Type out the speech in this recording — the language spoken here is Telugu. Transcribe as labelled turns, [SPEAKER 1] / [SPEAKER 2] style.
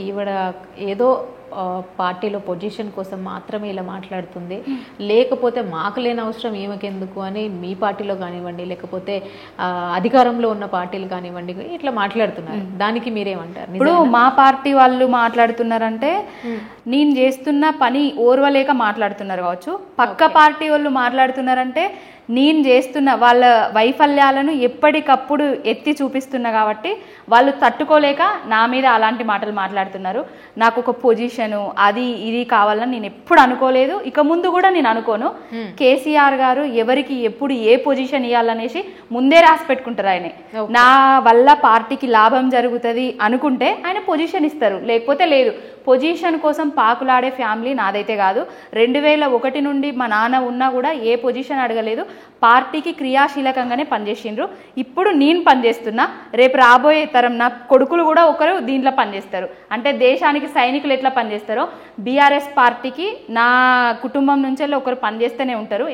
[SPEAKER 1] ఈవిడ ఏదో పార్టీలో పొజిషన్ కోసం మాత్రమే ఇలా మాట్లాడుతుంది, లేకపోతే మాకు లేని అవసరం ఈమెకెందుకు అని మీ పార్టీలో కానివ్వండి, లేకపోతే అధికారంలో ఉన్న పార్టీలు కానివ్వండి ఇట్లా మాట్లాడుతున్నారు. దానికి మీరేమంటారు?
[SPEAKER 2] ఇప్పుడు మా పార్టీ వాళ్ళు మాట్లాడుతున్నారంటే నేను చేస్తున్న పని ఓర్వలేక మాట్లాడుతున్నారు కావచ్చు. పక్క పార్టీ వాళ్ళు మాట్లాడుతున్నారంటే నేను చేస్తున్న వాళ్ళ వైఫల్యాలను ఎప్పటికప్పుడు ఎత్తి చూపిస్తున్నా కాబట్టి వాళ్ళు తట్టుకోలేక నా మీద అలాంటి మాటలు మాట్లాడుతున్నారు. నాకు ఒక పొజిషను అది ఇది కావాలని నేను ఎప్పుడు అనుకోలేదు, ఇక ముందు కూడా నేను అనుకోను. కేసీఆర్ గారు ఎవరికి ఎప్పుడు ఏ పొజిషన్ ఇవ్వాలనేసి ముందే రాసి పెట్టుకుంటారు. ఆయన నా వల్ల పార్టీకి లాభం జరుగుతుంది అనుకుంటే ఆయన పొజిషన్ ఇస్తారు, లేకపోతే లేదు. పొజిషన్ కోసం పాకులాడే ఫ్యామిలీ నాదైతే కాదు. 2001 నుండి మా నాన్న ఉన్నా కూడా ఏ పొజిషన్ అడగలేదు, పార్టీకి క్రియాశీలకంగానే పనిచేసిండ్రు. ఇప్పుడు నేను పనిచేస్తున్నా, రేపు రాబోయే తరం నా కొడుకులు కూడా ఒకరు దీంట్లో పనిచేస్తారు. అంటే దేశానికి సైనికులు ఎట్లా పనిచేస్తారో బీఆర్ఎస్ పార్టీకి నా కుటుంబం నుంచి ఒకరు పనిచేస్తూనే ఉంటారు.